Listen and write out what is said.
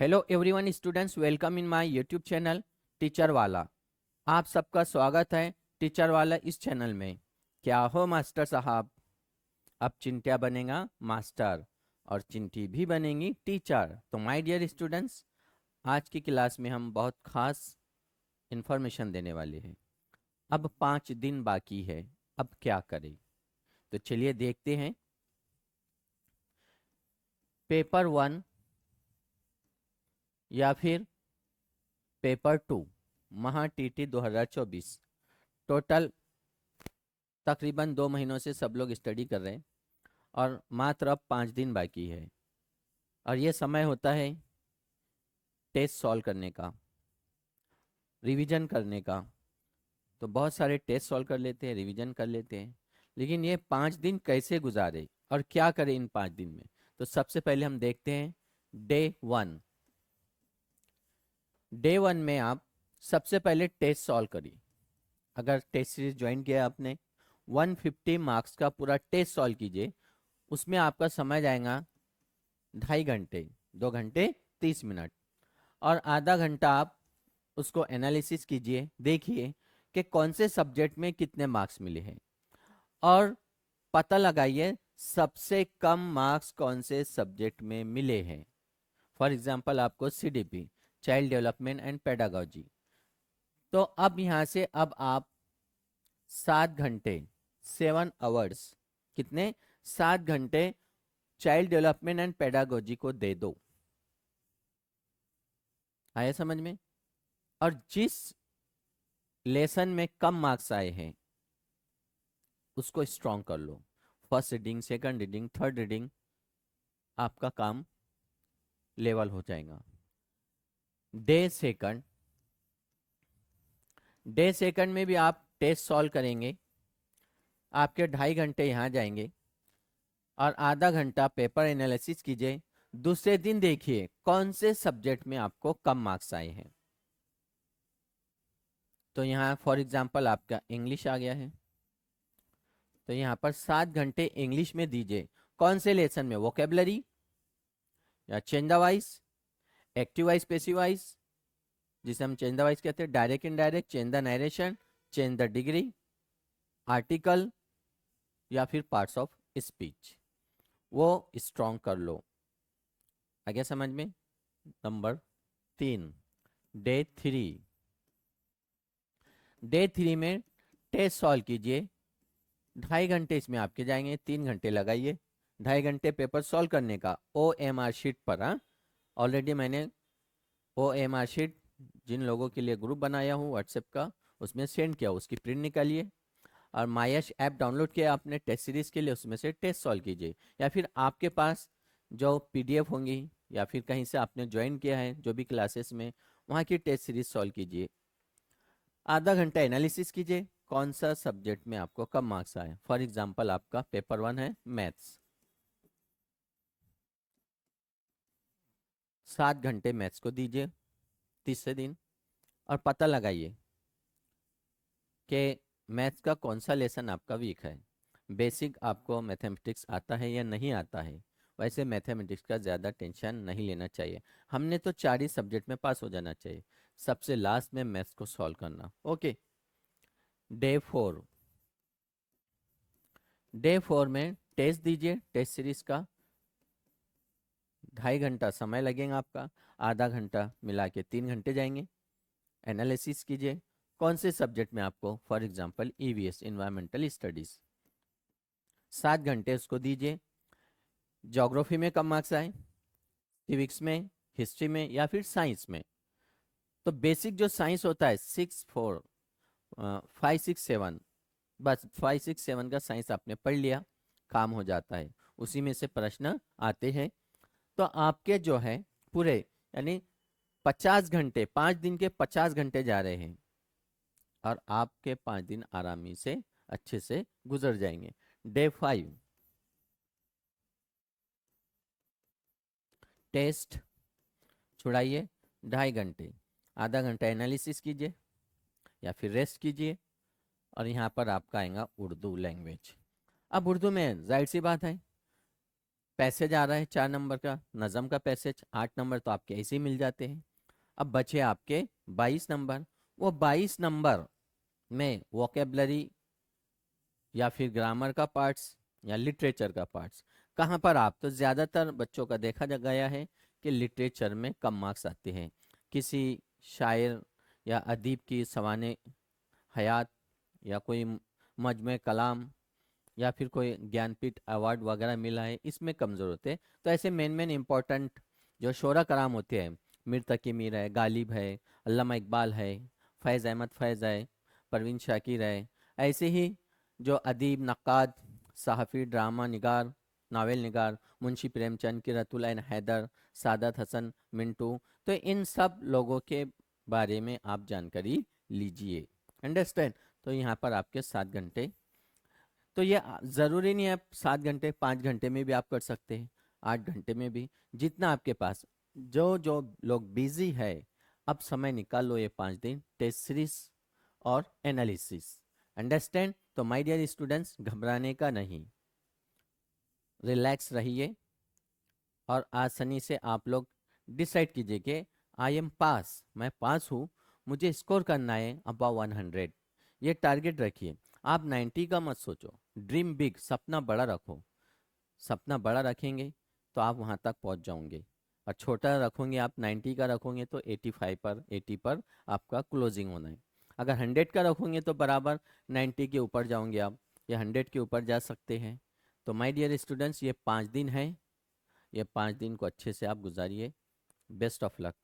Hello everyone students, welcome in my YouTube channel teacher वाला। आप सबका स्वागत है टीचर वाला इस चैनल में। क्या हो मास्टर साहब, अब चिंटिया बनेगा मास्टर और चिंटी भी बनेंगी टीचर। तो माय डियर स्टूडेंट्स, आज की क्लास में हम बहुत खास इंफॉर्मेशन देने वाले हैं। अब 5 दिन बाकी है, अब क्या करें? तो चलिए देखते हैं। पेपर 1 या फिर पेपर 2 महा टीटी 2024, टोटल तकरीबन 2 महीनों से सब लोग स्टडी कर रहे हैं और मात्र अब 5 दिन बाकी है। और ये समय होता है टेस्ट सॉल्व करने का, रिवीजन करने का। तो बहुत सारे टेस्ट सॉल्व कर लेते हैं, रिवीजन कर लेते हैं, लेकिन ये 5 दिन कैसे गुजारे और क्या करें इन 5 दिन में। तो सबसे पहले हम देखते हैं डे 1। डे 1 में आप सबसे पहले टेस्ट सॉल्व करिए। अगर टेस्ट सीरीज ज्वाइन किया आपने, 150 मार्क्स का पूरा टेस्ट सॉल्व कीजिए। उसमें आपका समय जाएगा 2.5 घंटे, 2 घंटे 30 मिनट, और आधा घंटा आप उसको एनालिसिस कीजिए। देखिए कि कौन से सब्जेक्ट में कितने मार्क्स मिले हैं और पता लगाइए सबसे कम मार्क्स कौन से सब्जेक्ट में मिले हैं। फॉर एग्जांपल आपको CDP, child development and pedagogy. तो अब यहाँ से अब आप 7 घंटे, 7 आवर्स, कितने, 7 घंटे चाइल्ड डेवलपमेंट एंड पेडागोजी को दे दो। आया समझ में? और जिस लेसन में कम मार्क्स आए हैं उसको स्ट्रॉन्ग कर लो। First reading, second reading, third reading, आपका काम लेवल हो जाएगा। डे 2 में भी आप टेस्ट सॉल्व करेंगे। आपके 2.5 घंटे यहाँ जाएंगे और आधा घंटा पेपर एनालिसिस कीजिए। दूसरे दिन देखिए कौन से सब्जेक्ट में आपको कम मार्क्स आए हैं। तो यहाँ फॉर एग्जांपल आपका इंग्लिश आ गया है, तो यहाँ पर 7 घंटे इंग्लिश में दीजिए। कौन से लेसन में? वोकेबलरी या change the wise, active voice, passive wise, जिसे हम चेंज द वाइज कहते हैं, direct indirect, change the narration, change the degree, article, या फिर पार्ट्स ऑफ स्पीच। वो स्ट्रॉन्ग कर लो। आ गया समझ में? Number 3, day 3। डे 3 में टेस्ट सॉल्व कीजिए। 2.5 घंटे इसमें आपके जाएंगे, 3 घंटे लगाइए 2.5 घंटे पेपर सॉल्व करने का OMR शीट पर। हाँ, ऑलरेडी मैंने OMR शीट जिन लोगों के लिए ग्रुप बनाया हूँ व्हाट्सएप का, उसमें सेंड किया, उसकी प्रिंट निकालिए। और मायश ऐप डाउनलोड किया आपने टेस्ट सीरीज के लिए, उसमें से टेस्ट सॉल्व कीजिए। या फिर आपके पास जो PDF होंगी या फिर कहीं से आपने ज्वाइन किया है जो भी क्लासेस में, वहाँ की टेस्ट सीरीज सॉल्व कीजिए। आधा घंटा एनालिसिस कीजिए कौन सा सब्जेक्ट में आपको कम मार्क्स आए। फॉर एग्जांपल आपका पेपर 1 है मैथ्स, 7 घंटे मैथ्स को दीजिए तीसरे दिन, और पता लगाइए कि मैथ्स का कौन सा लेसन आपका वीक है। बेसिक आपको मैथमेटिक्स आता है या नहीं आता है? वैसे मैथमेटिक्स का ज़्यादा टेंशन नहीं लेना चाहिए, हमने तो 4 ही सब्जेक्ट में पास हो जाना चाहिए। सबसे लास्ट में मैथ्स को सॉल्व करना। ओके। डे 4, डे 4 में टेस्ट दीजिए, टेस्ट सीरीज का 2.5 घंटा समय लगेगा आपका, आधा घंटा मिला के 3 घंटे जाएंगे। एनालिसिस कीजिए कौन से सब्जेक्ट में आपको, for example EVS, environmental studies, 7 घंटे उसको दीजिए। ज्योग्राफी में कम मार्क्स आए, सिविक्स में, हिस्ट्री में, या फिर साइंस में, तो बेसिक जो साइंस होता है 5, 6, 7, बस 5, 6, 7 का साइंस आपने पढ़ लिया, काम हो जाता है। उसी में से प्रश्न आते हैं। तो आपके जो है पूरे, यानी 50 घंटे, 5 दिन के 50 घंटे जा रहे हैं और आपके 5 दिन आरामी से अच्छे से गुजर जाएंगे। डे 5, टेस्ट छुड़ाइए 2.5 घंटे, आधा घंटा एनालिसिस कीजिए या फिर रेस्ट कीजिए। और यहाँ पर आपका आएगा उर्दू लैंग्वेज। अब उर्दू में जाहिर सी बात है पैसेज आ रहा है 4 नंबर का, नज़म का पैसेज 8 नंबर तो आपके ऐसे ही मिल जाते हैं। अब बचे आपके 22 नंबर। वो 22 नंबर में वोकेबलरी या फिर ग्रामर का पार्ट्स या लिटरेचर का पार्ट्स कहाँ पर आप, तो ज़्यादातर बच्चों का देखा गया है कि लिटरेचर में कम मार्क्स आते हैं। किसी शायर या अदीब की सवाने हयात या कोई मजमे कलाम या फिर कोई ज्ञानपीठ अवार्ड वगैरह मिला है, इसमें कमज़ोर होते हैं। तो ऐसे मेन इम्पोर्टेंट जो शोरा कराम होते हैं, मीर तकी मीर है, गालिब है, अल्लामा इकबाल है, फैज़ अहमद फैज़ है, परवीन शाकिर है, ऐसे ही जो अदीब नक्काद सहाफ़ी ड्रामा निगार नावल निगार मुंशी प्रेमचंद किरतुल ऐन हैदर सादत हसन मिंटू, तो इन सब लोगों के बारे में आप जानकारी लीजिए। अंडरस्टैंड। तो यहाँ पर आपके 7 घंटे, तो ये ज़रूरी नहीं है आप 7 घंटे 5 घंटे में भी आप कर सकते हैं, 8 घंटे में भी, जितना आपके पास। जो जो लोग बिजी है, अब समय निकाल लो ये 5 दिन टेस्ट सीरीज और एनालिसिस। अंडरस्टैंड। तो माय डियर स्टूडेंट्स, घबराने का नहीं, रिलैक्स रहिए और आसानी से आप लोग डिसाइड कीजिए कि आई एम पास, मैं पास हूँ, मुझे स्कोर करना है अबाव 100। ये टारगेट रखिए। आप 90 का मत सोचो, ड्रीम बिग, सपना बड़ा रखो। सपना बड़ा रखेंगे तो आप वहाँ तक पहुँच जाओगे, और छोटा रखोगे आप 90 का रखोगे तो 85 पर 80 पर आपका क्लोजिंग होना है। अगर 100 का रखोगे तो बराबर 90 के ऊपर जाओगे आप, या 100 के ऊपर जा सकते हैं। तो माय डियर स्टूडेंट्स, ये 5 दिन है, ये 5 दिन को अच्छे से आप गुजारिए। Best of luck.